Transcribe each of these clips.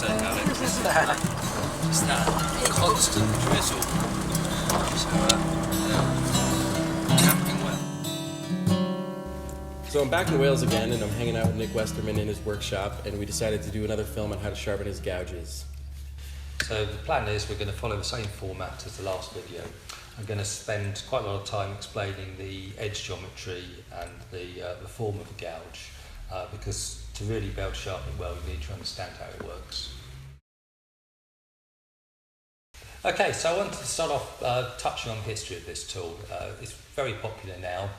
sake, Alex. Just that constant drizzle. So, camping well. So I'm back in Wales again, and I'm hanging out with Nick Westermann in his workshop, and we decided to do another film on how to sharpen his gouges. So the plan is we're going to follow the same format as the last video. I'm going to spend quite a lot of time explaining the edge geometry and the form of a gouge, because to really be able to sharpen it well, you need to understand how it works. Okay, so I wanted to start off touching on the history of this tool. It's very popular now,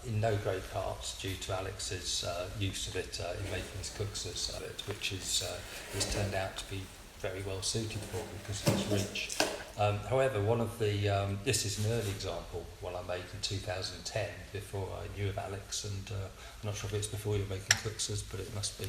in no great part due to Alex's use of it in making his cookses of it, which is turned out to be very well suited for because of its reach. However, this is an early example, one I made in 2010 before I knew of Alex, and I'm not sure if it's before you were making cookses, but it must be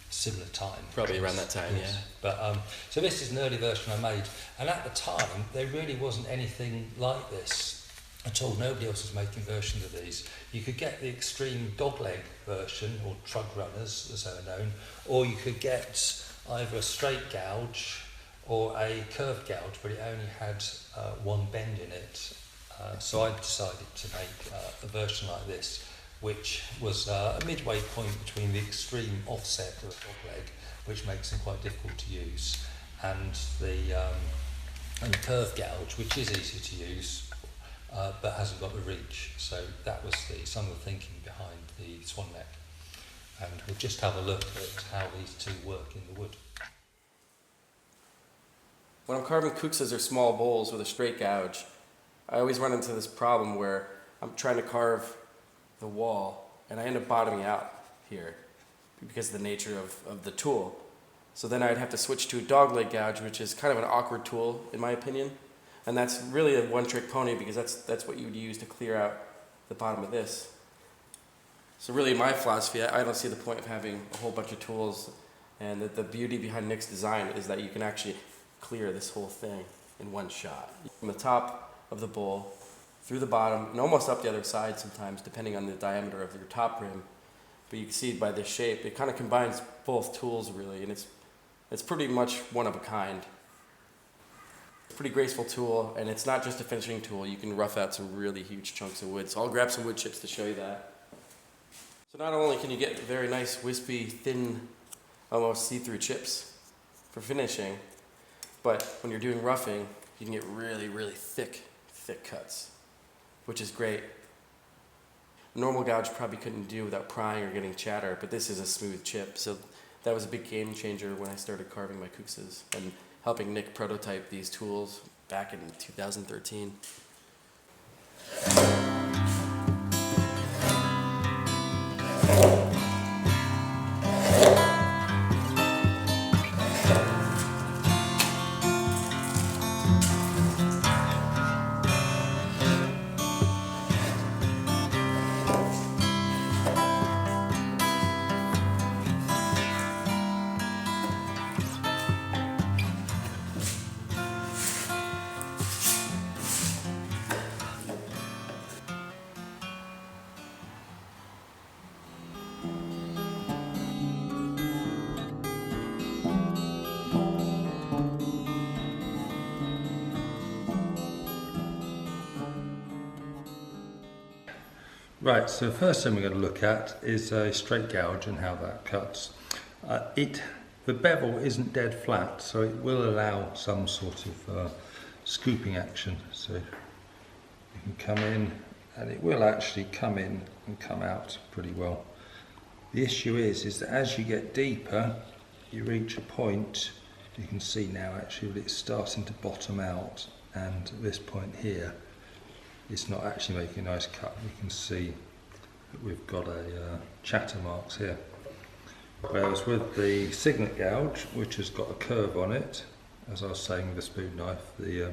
similar time. Probably around that time, yes. Yeah. But so this is an early version I made, and at the time there really wasn't anything like this at all. Nobody else was making versions of these. You could get the extreme dogleg version, or trug runners as they're known, or you could get either a straight gouge or a curved gouge, but it only had one bend in it. So I decided to make a version like this, which was a midway point between the extreme offset of a dogleg, which makes them quite difficult to use, and the curved gouge, which is easy to use, but hasn't got the reach. So that was some of the thinking behind the Swan neck. And we'll just have a look at how these two work in the wood. When I'm carving cookses or small bowls with a straight gouge, I always run into this problem where I'm trying to carve the wall and I end up bottoming out here because of the nature of the tool. So then I'd have to switch to a dogleg gouge, which is kind of an awkward tool in my opinion. And that's really a one-trick pony because that's what you would use to clear out the bottom of this. So really, my philosophy, I don't see the point of having a whole bunch of tools, and the beauty behind Nick's design is that you can actually clear this whole thing in one shot. From the top of the bowl, through the bottom, and almost up the other side sometimes, depending on the diameter of your top rim. But you can see by this shape, it kind of combines both tools really, and it's pretty much one of a kind. It's a pretty graceful tool, and it's not just a finishing tool. You can rough out some really huge chunks of wood. So I'll grab some wood chips to show you that. So not only can you get very nice, wispy, thin, almost see-through chips for finishing, but when you're doing roughing, you can get really, really thick cuts, which is great. A normal gouge probably couldn't do without prying or getting chatter, but this is a smooth chip, so that was a big game changer when I started carving my cookses and helping Nick prototype these tools back in 2013. Right, so the first thing we're going to look at is a straight gouge and how that cuts. The bevel isn't dead flat, so it will allow some sort of scooping action. So you can come in, and it will actually come in and come out pretty well. The issue is that as you get deeper, you reach a point, you can see now actually that it's starting to bottom out, and at this point here, it's not actually making a nice cut. You can see that we've got a chatter marks here. Whereas with the signet gouge, which has got a curve on it, as I was saying with the spoon knife, the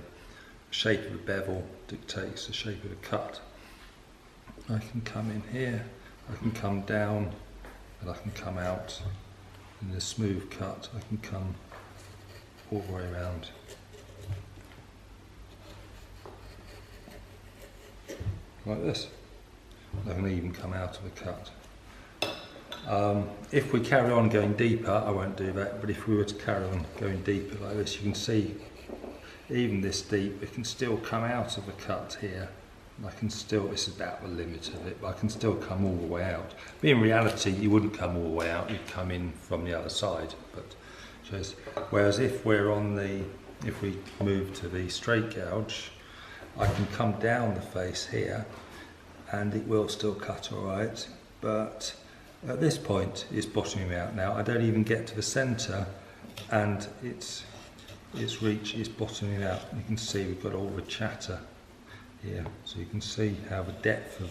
shape of the bevel dictates the shape of the cut. I can come in here, I can come down, and I can come out. In the smooth cut, I can come all the way around. Like this. I can even come out of the cut. If we carry on going deeper, I won't do that, but if we were to carry on going deeper like this, you can see even this deep, it can still come out of the cut here. I can still, this is about the limit of it, but I can still come all the way out. But in reality, you wouldn't come all the way out, you'd come in from the other side. But just, whereas if we're on the, if we move to the straight gouge, I can come down the face here and it will still cut all right. But at this point, it's bottoming out now. I don't even get to the centre and its reach is bottoming out. You can see we've got all the chatter here, so you can see how the depth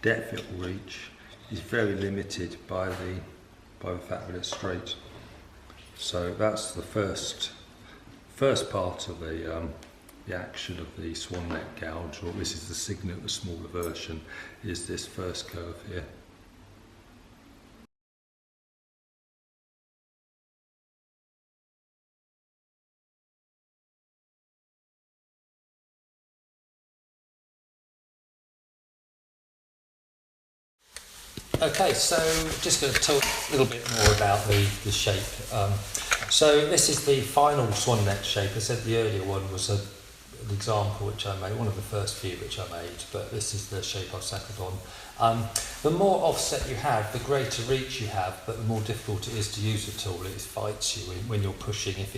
it will reach is very limited by the fact that it's straight. So that's the first part of the action of the swan neck gouge, or this is the signet, the smaller version, is this first curve here. Okay, so just going to talk a little bit more about the shape. So this is the final swan neck shape. I said the earlier one was an example which I made, one of the first few which I made, but this is the shape I've settled on. The more offset you have, the greater reach you have, but the more difficult it is to use the tool. It fights you when you're pushing. If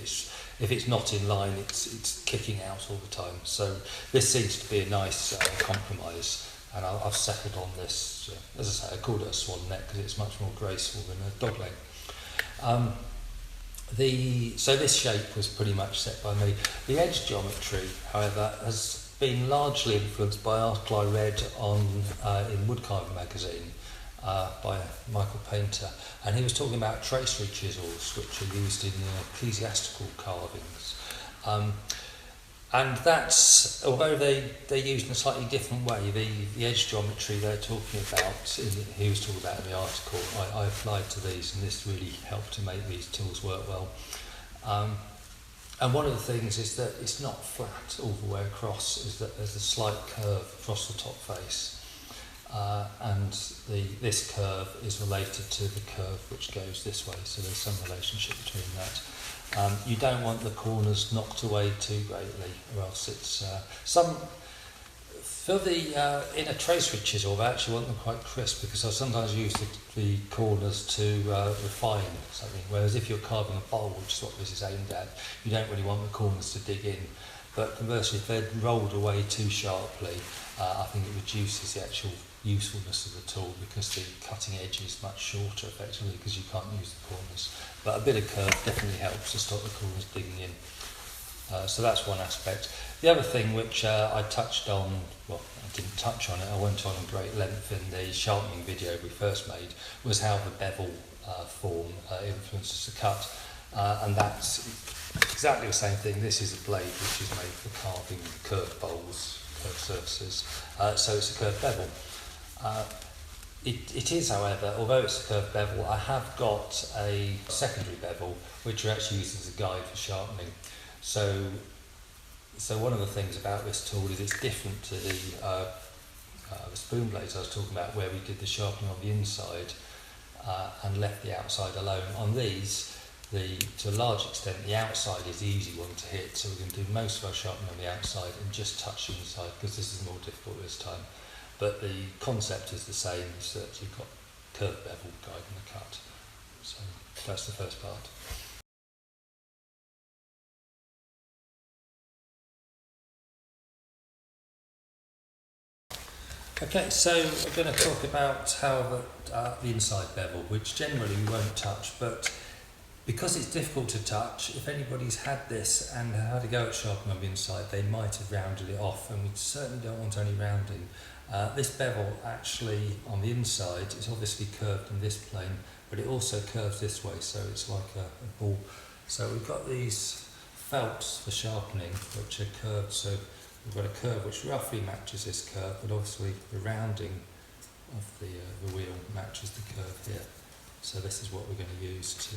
it's not in line, it's kicking out all the time. So this seems to be a nice compromise. And I've settled on this, as I say, I called it a swan neck because it's much more graceful than a dog leg. So this shape was pretty much set by me. The edge geometry, however, has been largely influenced by an article I read on in Woodcarving magazine by Michael Painter, and he was talking about tracery chisels which are used in ecclesiastical carvings. And that's, although they're used in a slightly different way, the edge geometry they're talking about, he was talking about in the article, I applied to these, and this really helped to make these tools work well. And one of the things is that it's not flat all the way across, is that there's a slight curve across the top face. And this curve is related to the curve which goes this way, so there's some relationship between that. You don't want the corners knocked away too greatly, or else it's for the in a tracery chisel. I actually want them quite crisp because I sometimes use the corners to refine something. Whereas if you're carving a bowl, which is what this is aimed at, you don't really want the corners to dig in. But conversely, if they're rolled away too sharply, I think it reduces the actual usefulness of the tool because the cutting edge is much shorter effectively because you can't use the corners. But a bit of curve definitely helps to stop the corners digging in. So that's one aspect. The other thing which I touched on, well, I didn't touch on it, I went on in great length in the sharpening video we first made, was how the bevel form influences the cut. And that's exactly the same thing. This is a blade which is made for carving curved bowls, curved surfaces. So it's a curved bevel. It is, however, although it's a curved bevel, I have got a secondary bevel which are actually used as a guide for sharpening. So one of the things about this tool is it's different to the spoon blades I was talking about, where we did the sharpening on the inside and left the outside alone. On these, to a large extent, the outside is the easy one to hit, so we can do most of our sharpening on the outside and just touch the inside because this is more difficult this time. But the concept is the same, so that you've got curved bevel guiding the cut. So that's the first part. Okay, so we're going to talk about how the inside bevel, which generally we won't touch, but because it's difficult to touch, if anybody's had this and had a go at sharpening on the inside, they might have rounded it off, and we certainly don't want any rounding. This bevel actually on the inside is obviously curved in this plane, but it also curves this way, so it's like a ball. So we've got these felts for sharpening which are curved, so we've got a curve which roughly matches this curve, but obviously the rounding of the wheel matches the curve here. So this is what we're going to use to,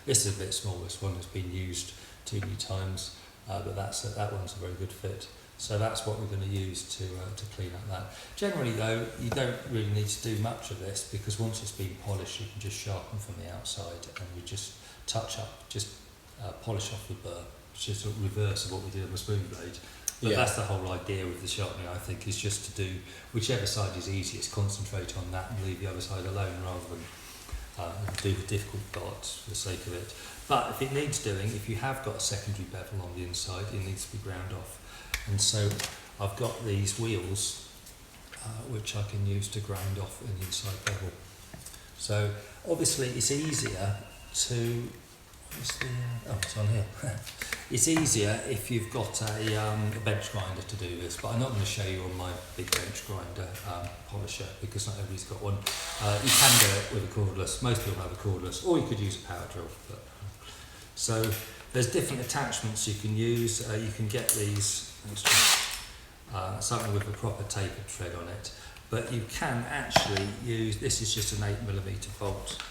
this is a bit small, this one has been used too many times, but that one's a very good fit. So that's what we're going to use to clean up that. Generally though, you don't really need to do much of this, because once it's been polished you can just sharpen from the outside, and we just touch up, just polish off the burr, which is sort of reverse of what we did on the spoon blade. But Yeah. that's the whole idea with the sharpening, I think, is just to do whichever side is easiest, concentrate on that and leave the other side alone, rather than do the difficult parts for the sake of it. But if it needs doing, if you have got a secondary bevel on the inside, it needs to be ground off. And so I've got these wheels which I can use to grind off an inside bevel. So obviously it's easier to, it's on here. It's easier if you've got a bench grinder to do this, but I'm not going to show you on my big bench grinder polisher, because not everybody's got one. You can do it with a cordless, most people have a cordless, or you could use a power drill. But, so there's different attachments you can use. You can get these, something with a proper tapered thread on it, but you can actually use, this is just an 8mm bolt.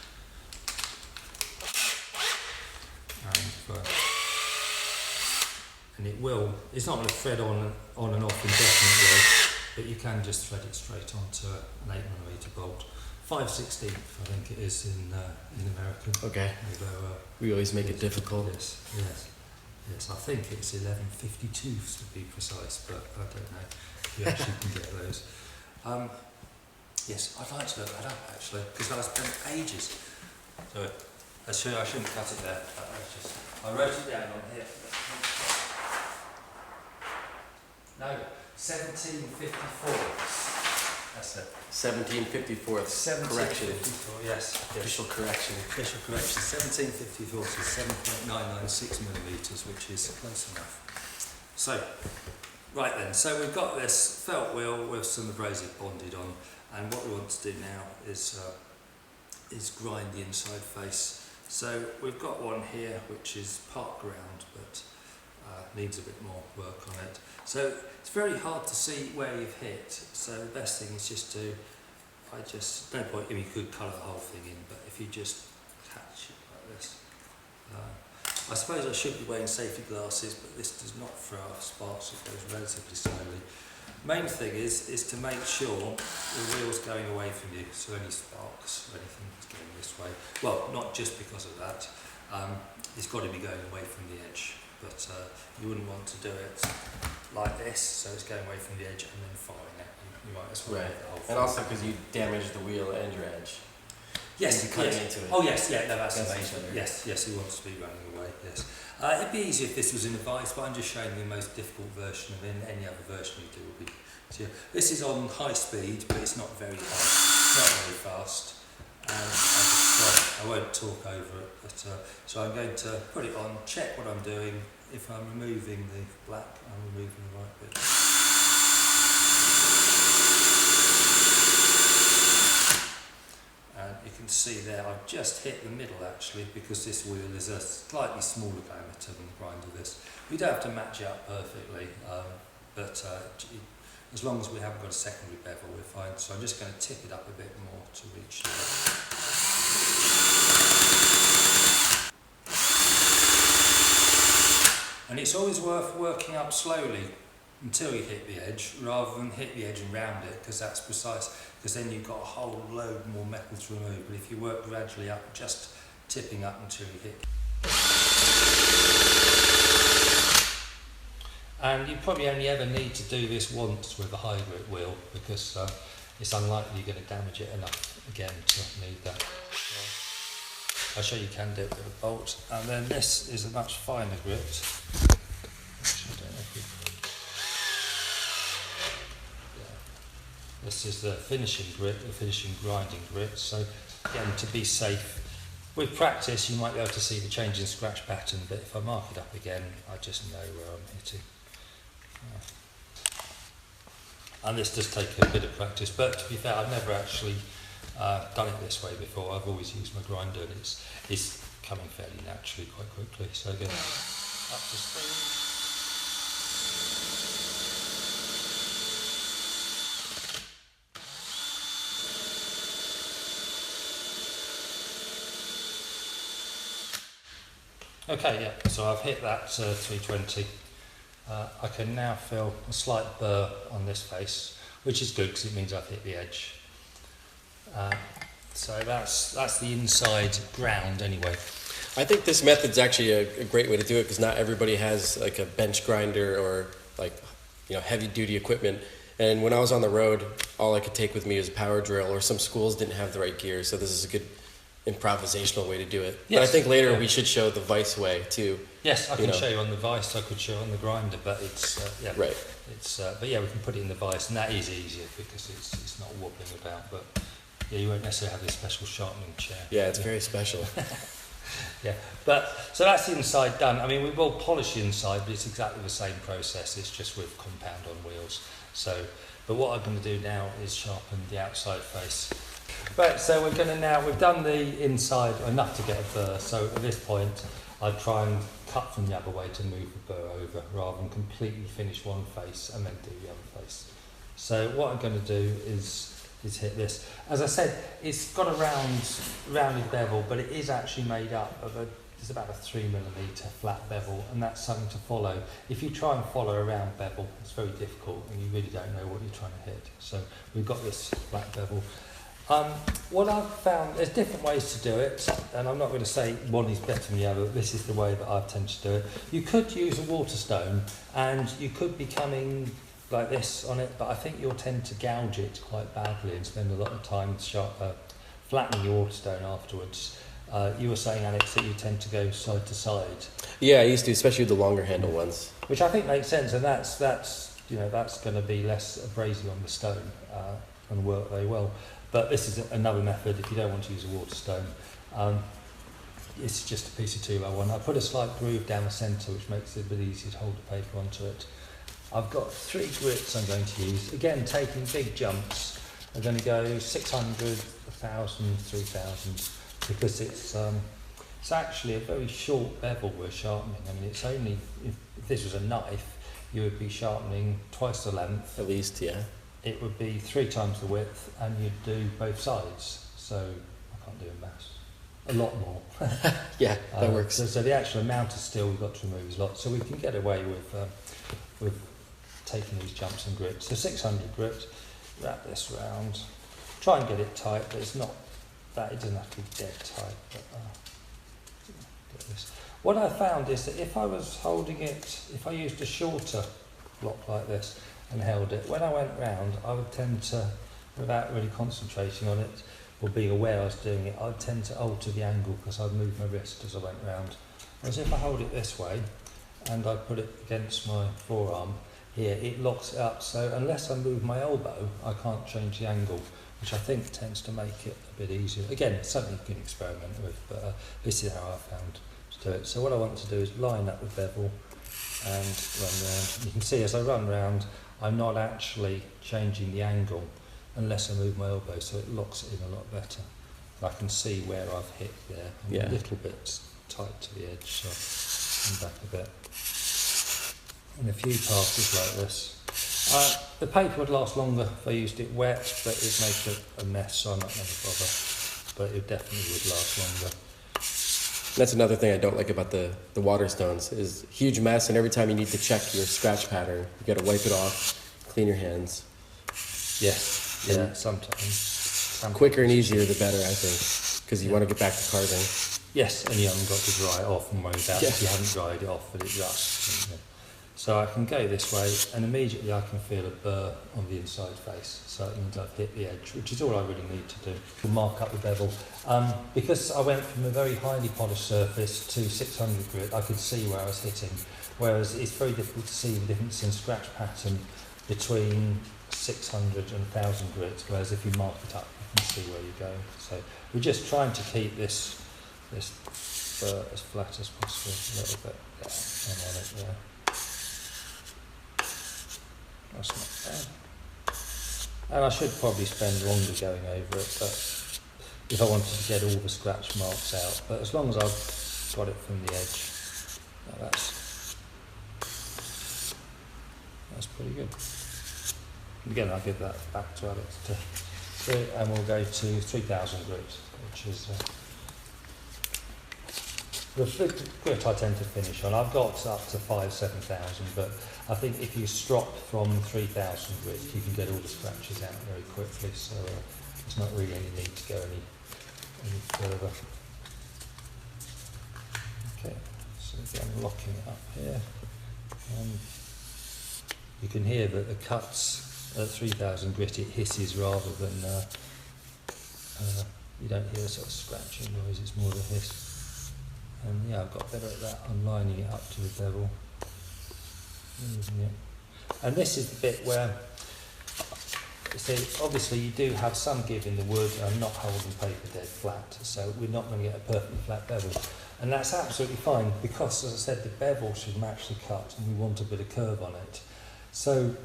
And it will, it's not going to thread on and off indefinitely, but you can just thread it straight onto an 8mm bolt. 5/16, I think it is in American. Okay. Although, We always make it difficult. Yes, I think it's 11/52s to be precise, but I don't know. You actually can get those. Yes, I'd like to look that up actually, because I spent ages. So I shouldn't cut it there. I wrote it down on here. No, 1754. That's it. 1754. Correction. 1754, yes. Official correction. Official correction. 1754 is 7.996mm, which is close enough. So, right then. So we've got this felt wheel with some abrasive bonded on, and what we want to do now is grind the inside face. So we've got one here which is part ground, but needs a bit more work on it. So it's very hard to see where you've hit, so the best thing is just to, no point, you could colour the whole thing in, but if you just catch it like this. I suppose I should be wearing safety glasses, but this does not throw off sparks, it goes relatively slowly. Main thing is to make sure the wheel's going away from you, so any sparks or anything is going this way. Well, not just because of that, it's got to be going away from the edge, but you wouldn't want to do it like this, so it's going away from the edge and then firing it. You might as well. Right. And also because you damage the wheel and your edge. Yes, you're cutting into it. Oh yes, yeah, no, that's Against amazing. each other. Yes, he wants to be running away, yes. It'd be easier if this was in a vice, but I'm just showing you the most difficult version of it. Any other version you do will be easier. This is on high speed, but it's not very high, it's not very fast. And I won't talk over it, but so I'm going to put it on, check what I'm doing. If I'm removing the black, I'm removing the right bit. And you can see there, I've just hit the middle actually, because this wheel is a slightly smaller diameter than the grind of this. We don't have to match it up perfectly, but as long as we haven't got a secondary bevel, we're fine. So I'm just going to tip it up a bit more to reach there. And it's always worth working up slowly until you hit the edge, rather than hit the edge and round it, because that's precise, because then you've got a whole load more metal to remove. But if you work gradually up, just tipping up until you hit. And you probably only ever need to do this once with a high grip wheel, because it's unlikely you're going to damage it enough again to need that. I'll show you can do it with a bolt. And then this is a much finer grit. This is the finishing grit, the finishing grinding grit. So again, to be safe, with practice you might be able to see the change in scratch pattern, but if I mark it up again, I just know where I'm hitting. And this does take a bit of practice, but to be fair, I've never actually done it this way before. I've always used my grinder, and it's coming fairly naturally quite quickly. So again, up to speed. Okay, yeah, so I've hit that 320, I can now feel a slight burr on this face, which is good because it means I've hit the edge. So that's the inside ground anyway. I think this method's actually a great way to do it because not everybody has like a bench grinder or like, you know, heavy duty equipment. And when I was on the road, all I could take with me was a power drill, or some schools didn't have the right gear. So this is a good improvisational way to do it. Yes. But I think later we should show the vice way too. Yes, I can show you on the vise. I could show on the grinder, but it's yeah. Right. It's but yeah, we can put it in the vise, and that is easier because it's not wobbling about. But yeah, you won't necessarily have this special sharpening chair. Yeah, it's very special. Yeah, but so that's the inside done. I mean, we will polish the inside, but it's exactly the same process. It's just with compound on wheels. So, but what I'm going to do now is sharpen the outside face. Right, so we're going to now, we've done the inside enough to get a burr, so at this point I'd try and cut from the other way to move the burr over rather than completely finish one face and then do the other face. So what I'm going to do is hit this. As I said, it's got a rounded bevel, but it is actually made up of it's about a 3mm flat bevel, and that's something to follow. If you try and follow a round bevel, it's very difficult and you really don't know what you're trying to hit. So we've got this flat bevel. What I've found, there's different ways to do it, and I'm not going to say one is better than the other. This is the way that I tend to do it. You could use a Waterstone, and you could be coming like this on it, but I think you'll tend to gouge it quite badly and spend a lot of time flattening your Waterstone afterwards. You were saying, Alex, that you tend to go side to side. Yeah, I used to, especially with the longer handle ones. Which I think makes sense, and that's going to be less abrasive on the stone and work very well. But this is another method if you don't want to use a Waterstone. It's just a piece of 2x1. I put a slight groove down the centre, which makes it a bit easier to hold the paper onto it. I've got 3 grits I'm going to use. Again, taking big jumps. I'm going to go 600, 1,000, 3,000, because it's actually a very short bevel we're sharpening. I mean, it's only, if this was a knife, you would be sharpening twice the length. At least, yeah. It would be 3 times the width, and you'd do both sides. So I can't do a maths. A lot more. Yeah, that works. So the actual amount of steel we've got to remove is a lot. So we can get away with taking these jumps and grits. So 600 grit, wrap this round. Try and get it tight, but it's not that. It doesn't have to be dead tight. But, get this. What I found is that if I was holding it, if I used a shorter block like this and held it, when I went round, I would tend to, without really concentrating on it or being aware I was doing it, I'd tend to alter the angle because I'd move my wrist as I went round. Whereas if I hold it this way and I put it against my forearm here, it locks it up. So unless I move my elbow, I can't change the angle, which I think tends to make it a bit easier. Again, it's something you can experiment with, but this is how I found to do it. So what I want to do is line up the bevel and run round. You can see as I run round, I'm not actually changing the angle unless I move my elbow, so it locks it in a lot better. I can see where I've hit there. I'm a little bit tight to the edge, so I'm back a bit. And a few passes like this. The paper would last longer if I used it wet, but it makes a mess, so I'm not going to bother. But it definitely would last longer. That's another thing I don't like about the Waterstones is huge mess, and every time you need to check your scratch pattern, you got to wipe it off, clean your hands. Yes, yeah, sometimes. Quicker and easier the better, I think, because you want to get back to carving. Yes, and you haven't got to dry it off and worry about it if you haven't dried it off, but it rusts. So I can go this way, and immediately I can feel a burr on the inside face. So it means I've hit the edge, which is all I really need to do. We'll mark up the bevel. Because I went from a very highly polished surface to 600 grit, I could see where I was hitting. Whereas it's very difficult to see the difference in scratch pattern between 600 and 1,000 grit. Whereas if you mark it up, you can see where you're going. So we're just trying to keep this burr as flat as possible. A little bit there and on it there. That's not bad. And I should probably spend longer going over it, but if I wanted to get all the scratch marks out. But as long as I've got it from the edge, that's pretty good. And again, I'll give that back to Alex to do, and we'll go to 3,000 grit, which is The grit I tend to finish on, I've got up to 7,000, but I think if you strop from 3,000 grit, you can get all the scratches out very quickly, so there's not really any need to go any further. Okay, so again, locking it up here. You can hear that the cuts at 3,000 grit, it hisses rather than, you don't hear a sort of scratching noise, it's more of a hiss. And yeah, I've got better at that, I'm lining it up to the bevel. And this is the bit where, see, obviously you do have some give in the wood. I'm not holding paper dead flat, so we're not going to get a perfectly flat bevel. And that's absolutely fine, because as I said, the bevel should match the cut and we want a bit of curve on it. So,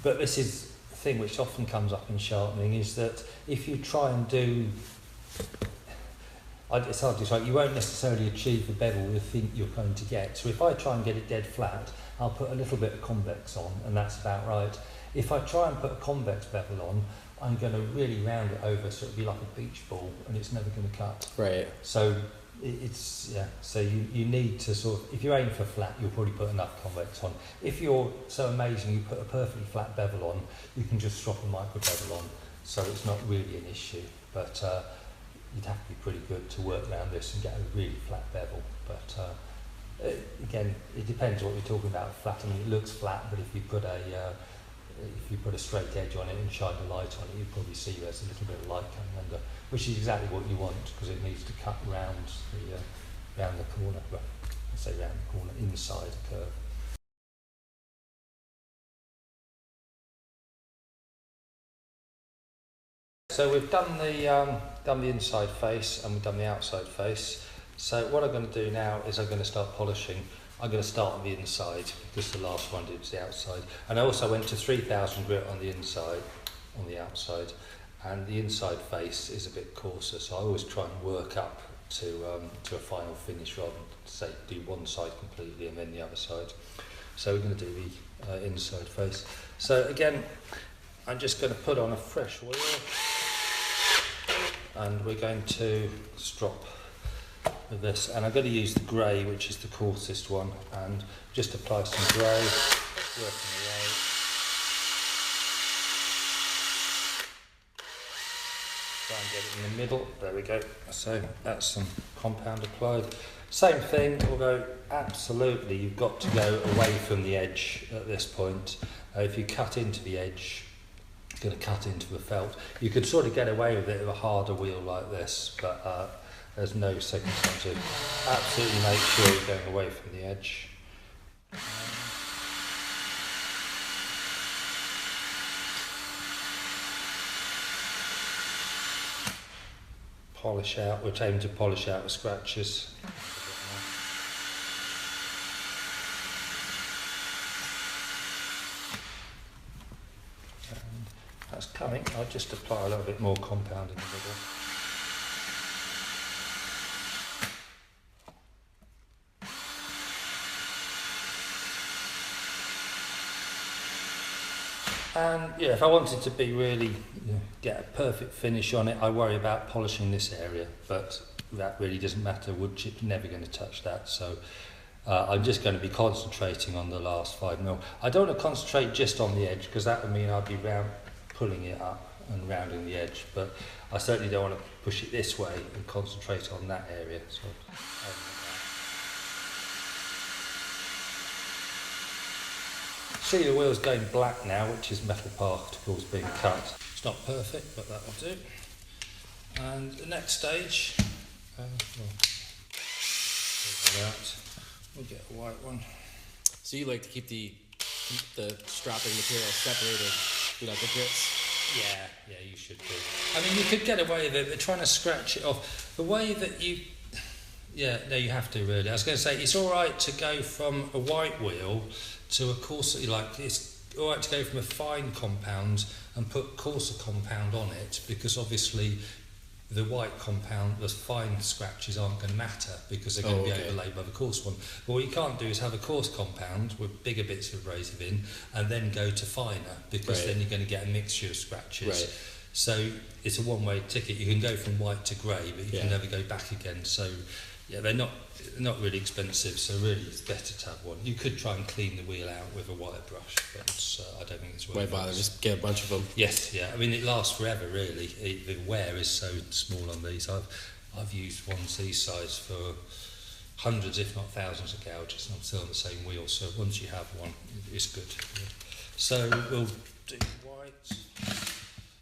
but this is the thing which often comes up in sharpening, is that if you try and do, it's hard to describe, you won't necessarily achieve the bevel you think you're going to get. So if I try and get it dead flat, I'll put a little bit of convex on, and that's about right. If I try and put a convex bevel on, I'm going to really round it over so it'll be like a beach ball, and it's never going to cut. Right. So it's, yeah, so you need to sort of, if you aim for flat, you'll probably put enough convex on. If you're so amazing you put a perfectly flat bevel on, you can just strop a micro bevel on, so it's not really an issue. But you'd have to be pretty good to work around this and get a really flat bevel. But again, it depends what you're talking about. Flat, I mean, it looks flat, but if you put a straight edge on it and shine the light on it, you'd probably see there's a little bit of light coming under, which is exactly what you want, because it needs to cut round the corner. Well, I say round the corner, inside a curve. So we've done the inside face and we've done the outside face. So what I'm going to do now is I'm going to start polishing. I'm going to start on the inside, because the last one did the outside. And I also went to 3,000 grit on the inside, on the outside, and the inside face is a bit coarser, so I always try and work up to a final finish rather than say do one side completely and then the other side. So we're going to do the inside face. So again, I'm just going to put on a fresh oil, and we're going to strop with this, and I'm going to use the grey, which is the coarsest one, and just apply some grey, working away. Try and get it in the middle, there we go. So that's some compound applied. Same thing, although absolutely you've got to go away from the edge at this point. If you cut into the edge, you're going to cut into the felt. You could sort of get away with it with a harder wheel like this, but there's no second time to absolutely make sure you're going away from the edge. Polish out, we're aiming to polish out the scratches. And that's coming, I'll just apply a little bit more compound in the middle. And yeah, if I wanted to be really, get a perfect finish on it, I worry about polishing this area, but that really doesn't matter. Wood chip's never going to touch that, so I'm just going to be concentrating on the last 5mm. I don't want to concentrate just on the edge, because that would mean I'd be pulling it up and rounding the edge, but I certainly don't want to push it this way and concentrate on that area. So, see the wheel's going black now, which is metal particles being cut. It's not perfect, but that will do. And the next stage, we'll get a white one. So you like to keep the stropping material separated, the grits? Yeah, you should do. I mean, you could get away with it, but trying to scratch it off. The way that you... Yeah, no, you have to really. I was going to say, it's all right to go from a white wheel to a coarser, it's all right to go from a fine compound and put coarser compound on it, because obviously the white compound, the fine scratches aren't going to matter because they're going to be overlaid by the coarse one. But what you can't do is have a coarse compound with bigger bits of abrasive in and then go to finer, because then you're going to get a mixture of scratches. Right. So it's a one-way ticket. You can go from white to grey, but you can never go back again. So yeah, they're not. not really expensive, so really it's better to have one. You could try and clean the wheel out with a wire brush, but I don't think it's worth it. Why bother? Just get a bunch of them. Yes, yeah. I mean, it lasts forever, really. The wear is so small on these. I've used ones these size for hundreds, if not thousands, of gouges, and I'm still on the same wheel. So once you have one, it's good. Yeah. So we'll do white.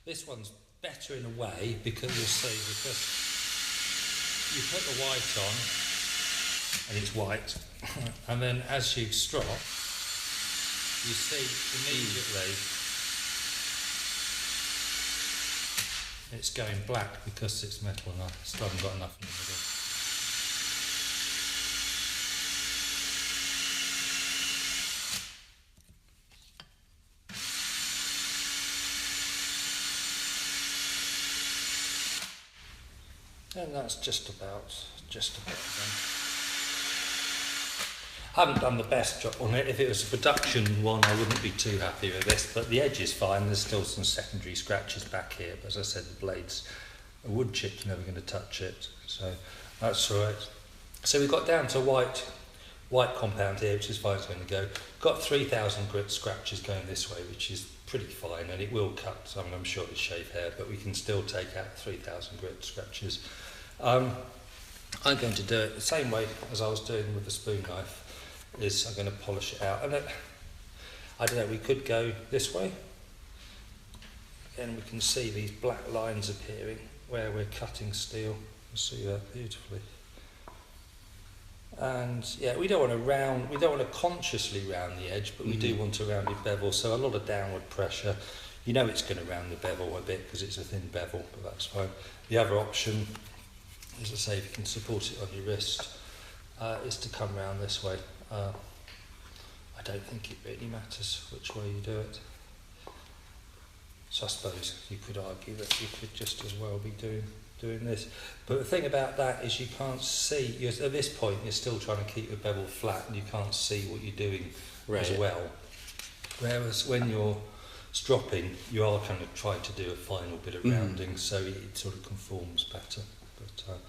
This one's better in a way because you'll see because you put the white on and it's white, and then as you strop, you see immediately it's going black because it's metal and I still haven't got enough in the middle. And that's just about done. I haven't done the best job on it. If it was a production one, I wouldn't be too happy with this, but the edge is fine. There's still some secondary scratches back here, but as I said, the blade's a wood chip, you're never going to touch it, so that's all right. So we've got down to white compound here, which is fine, it's going to go. Got 3,000 grit scratches going this way, which is pretty fine, and it will cut. I mean, I'm sure it's shave hair, but we can still take out 3,000 grit scratches. I'm going to do it the same way as I was doing with the spoon knife. Is I'm going to polish it out, and I don't know. We could go this way. Again, we can see these black lines appearing where we're cutting steel. You see that beautifully. And yeah, we don't want to consciously round the edge, but we do want to round it bevel. So a lot of downward pressure. You know it's going to round the bevel a bit because it's a thin bevel, but that's fine. The other option, as I say, if you can support it on your wrist, is to come round this way. I don't think it really matters which way you do it. So I suppose you could argue that you could just as well be doing this. But the thing about that is you can't see, at this point you're still trying to keep the bevel flat and you can't see what you're doing as well. Whereas when you're stropping, you are kind of trying to do a final bit of rounding so it sort of conforms better. But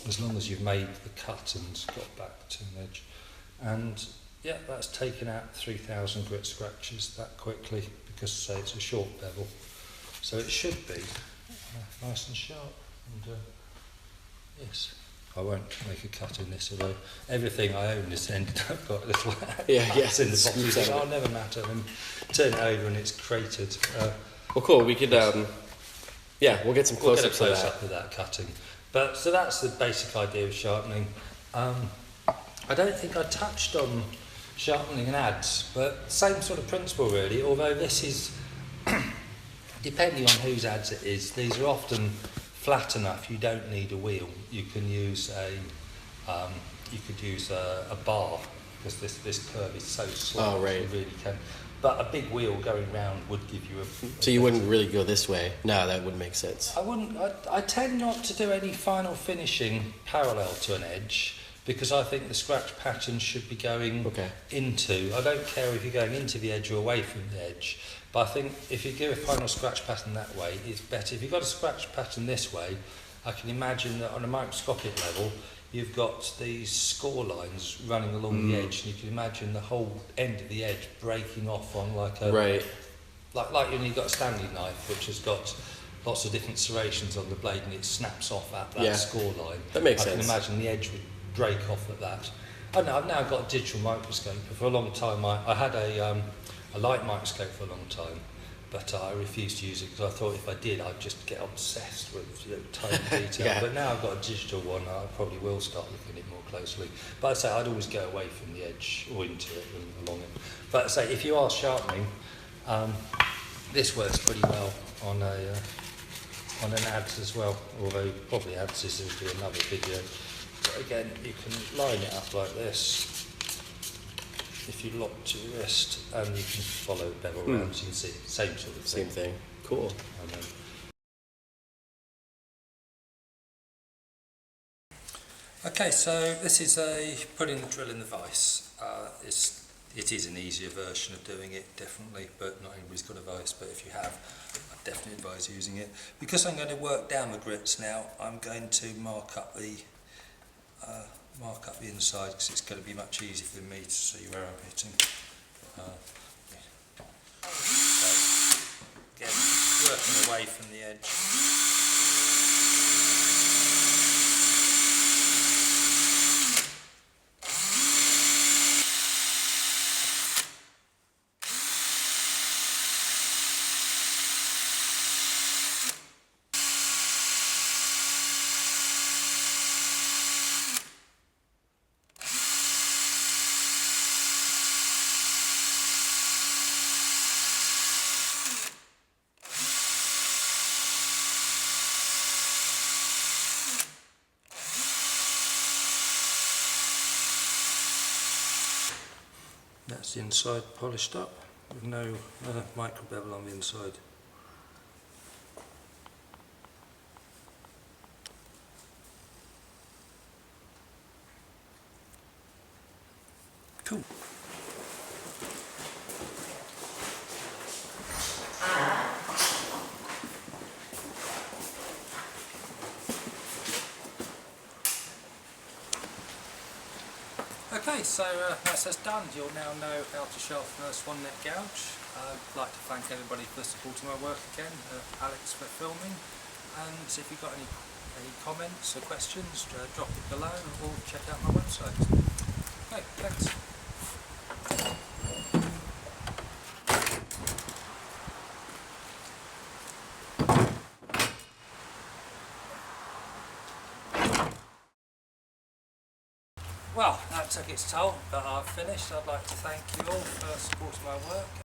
as long as you've made the cut and got back to an edge. And yeah, that's taken out 3,000 grit scratches that quickly because say it's a short bevel. So it should be nice and sharp. And yes, I won't make a cut in this, although everything I own has ended up got a little hats in the bottom. So I'll never matter. And turn it over and it's cratered. Well, cool. We could, we'll get some close-ups of that cutting. But so that's the basic idea of sharpening. I don't think I touched on sharpening and adze, but same sort of principle really, although this is, depending on whose adze it is, these are often flat enough you don't need a wheel. You can use a bar, because this curve is so slight, you really can. But a big wheel going round would give you So you wouldn't really go this way? No, that wouldn't make sense. I wouldn't. I tend not to do any final finishing parallel to an edge because I think the scratch pattern should be going into. I don't care if you're going into the edge or away from the edge, but I think if you give a final scratch pattern that way, it's better. If you've got a scratch pattern this way, I can imagine that on a microscopic level, you've got these score lines running along the edge, and you can imagine the whole end of the edge breaking off on like a like when you've got a Stanley knife, which has got lots of different serrations on the blade, and it snaps off at that score line. That makes sense. I can imagine the edge would break off at that. I know I've now got a digital microscope, but for a long time I had a light microscope for a long time. But I refused to use it because I thought if I did, I'd just get obsessed with tiny detail. But now I've got a digital one, I probably will start looking at it more closely. But I'd say I'd always go away from the edge or into it and along it. But I'd say if you are sharpening, this works pretty well on an adze as well. Although probably adzes will do another video. But again, you can line it up like this. If you lock to your wrist, and you can follow the bevel around, so you can see same sort of thing. Same thing. Cool. Okay, so this is putting the drill in the vise. It is an easier version of doing it, definitely, but not everybody's got a vise. But if you have, I definitely advise using it. Because I'm going to work down the grits now, I'm going to mark up the mark up the inside because it's going to be much easier for me to see where I'm hitting. So, again, working away from the edge. That's the inside polished up with no micro bevel on the inside. Cool. Okay, so that's us done. You'll now know how to sharpen a swan neck gouge. I'd like to thank everybody for supporting my work again, Alex for filming, and if you've got any comments or questions, drop it below or check out my website. Okay, thanks. Well, that took its toll, but I've finished. I'd like to thank you all for supporting my work